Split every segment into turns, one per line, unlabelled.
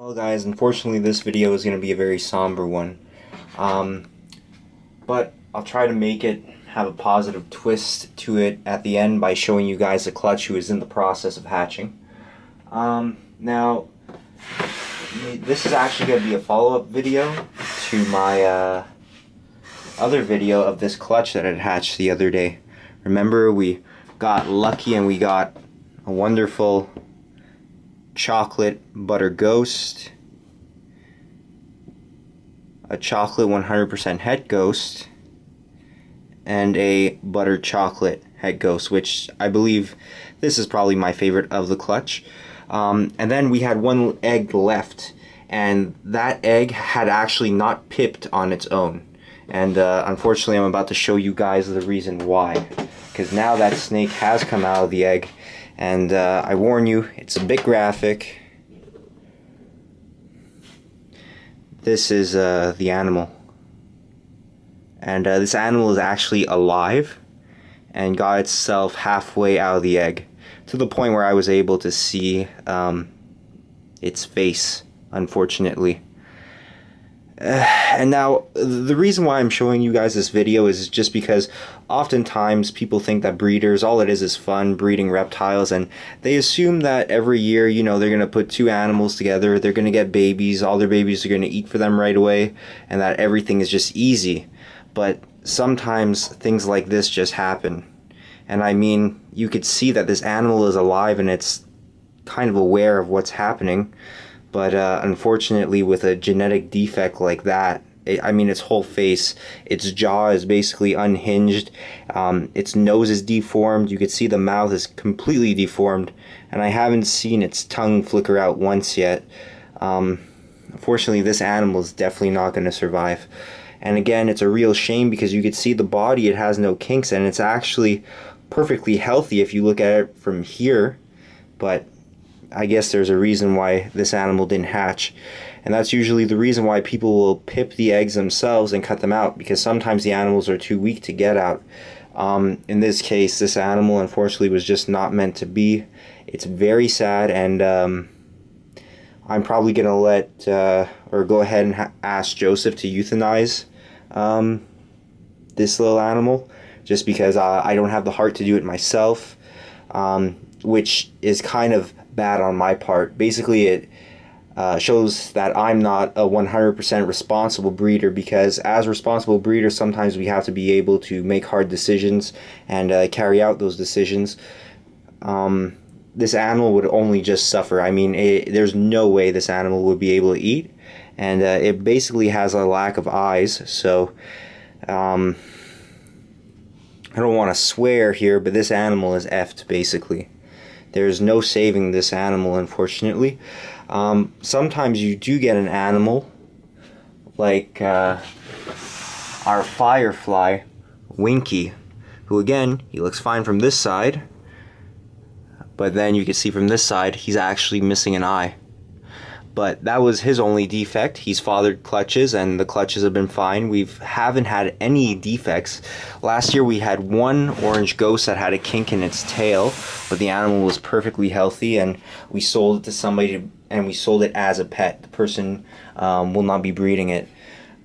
Well guys, unfortunately this video is going to be a very somber one. But I'll try to make it have a positive twist to it at the end by showing you guys the clutch who is in the process of hatching. Now, this is actually going to be a follow-up video to my other video of this clutch that had hatched the other day. Remember, we got lucky and we got a wonderful chocolate butter ghost, a chocolate 100% het ghost, and a butter chocolate het ghost, which I believe this is probably my favorite of the clutch. And then we had one egg left, and that egg had actually not pipped on its own. And unfortunately I'm about to show you guys the reason why, because now that snake has come out of the egg. And I warn you, it's a bit graphic. This is the animal. And this animal is actually alive and got itself halfway out of the egg, to the point where I was able to see its face, unfortunately. And now, the reason why I'm showing you guys this video is just because oftentimes people think that breeders, all it is fun, breeding reptiles, and they assume that every year, you know, they're going to put two animals together, they're going to get babies, all their babies are going to eat for them right away, and that everything is just easy. But sometimes things like this just happen. And I mean, you could see that this animal is alive and it's kind of aware of what's happening. But unfortunately, with a genetic defect like that, I mean, its whole face, its jaw is basically unhinged, its nose is deformed, you could see the mouth is completely deformed, and I haven't seen its tongue flicker out once yet. Unfortunately, this animal is definitely not going to survive. And again, it's a real shame because you could see the body, it has no kinks, and it's actually perfectly healthy if you look at it from here. But I guess there's a reason why this animal didn't hatch, and that's usually the reason why people will pip the eggs themselves and cut them out, because sometimes the animals are too weak to get out. In this case, this animal unfortunately was just not meant to be. It's very sad, and I'm probably gonna let or go ahead and ask Joseph to euthanize this little animal, just because I don't have the heart to do it myself, which is kind of bad on my part. Basically, it shows that I'm not a 100% responsible breeder, because as responsible breeders, sometimes we have to be able to make hard decisions and carry out those decisions. This animal would only just suffer. I mean, there's no way this animal would be able to eat, and it basically has a lack of eyes, so I don't want to swear here, but this animal is effed, basically. There's no saving this animal, unfortunately. Sometimes you do get an animal like our firefly, Winky, who again, he looks fine from this side, but then you can see from this side, he's actually missing an eye. But that was his only defect. He's fathered clutches, and the clutches have been fine. We haven't had any defects. Last year we had one orange ghost that had a kink in its tail, but the animal was perfectly healthy, and we sold it to somebody, and we sold it as a pet. The person will not be breeding it.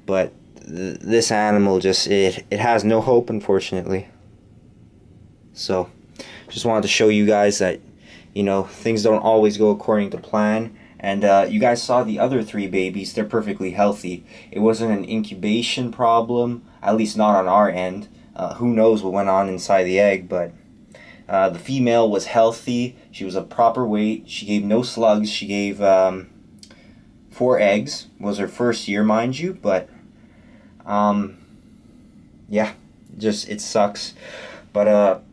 But this animal just, it has no hope, unfortunately. So, just wanted to show you guys that, you know, things don't always go according to plan. And you guys saw the other three babies, they're perfectly healthy. It wasn't an incubation problem, at least not on our end. Who knows what went on inside the egg, but the female was healthy, she was of proper weight, she gave no slugs, she gave 4 eggs, was her first year, mind you, but yeah, just, it sucks. But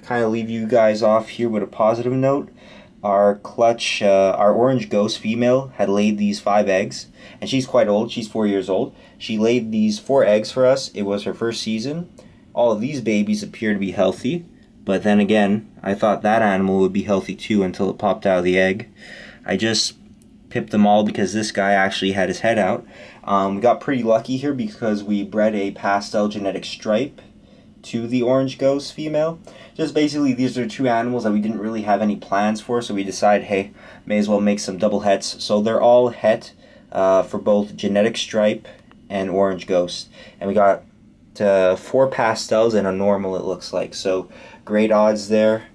kind of leave you guys off here with a positive note. Our clutch, our orange ghost female had laid these 5 eggs, and she's quite old, she's 4 years old. She laid these 4 eggs for us. It was her first season. All of these babies appear to be healthy, but then again, I thought that animal would be healthy too until it popped out of the egg. I just pipped them all because this guy actually had his head out. We got pretty lucky here because we bred a pastel genetic stripe to the orange ghost female. Just basically, these are two animals that we didn't really have any plans for, so we decided, hey, may as well make some double hets. So they're all het for both genetic stripe and orange ghost. And we got 4 pastels and a normal, it looks like. So great odds there.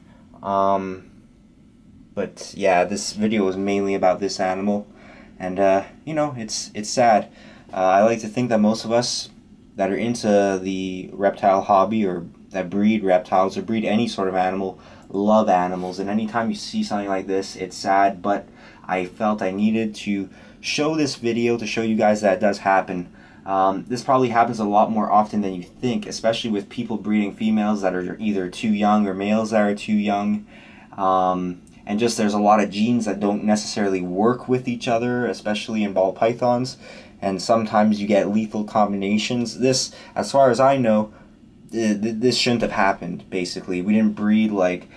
But yeah, this video was mainly about this animal. And, you know, it's sad. I like to think that most of us that are into the reptile hobby, or that breed reptiles or breed any sort of animal, love animals. And anytime you see something like this, it's sad, but I felt I needed to show this video to show you guys that it does happen. This probably happens a lot more often than you think, especially with people breeding females that are either too young or males that are too young. And just there's a lot of genes that don't necessarily work with each other, especially in ball pythons. And sometimes you get lethal combinations. This, as far as I know, this shouldn't have happened, basically. We didn't breed like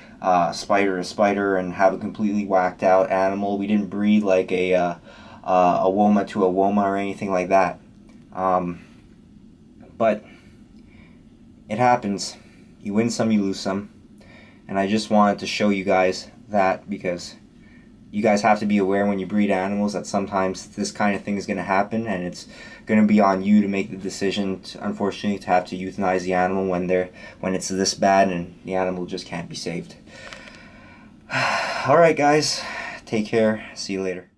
spider to spider and have a completely whacked out animal. We didn't breed like a woma to a woma or anything like that. But it happens. You win some, you lose some. And I just wanted to show you guys that, because you guys have to be aware when you breed animals that sometimes this kind of thing is going to happen, and it's going to be on you to make the decision to, unfortunately, to have to euthanize the animal when it's this bad and the animal just can't be saved. Alright guys, take care, see you later.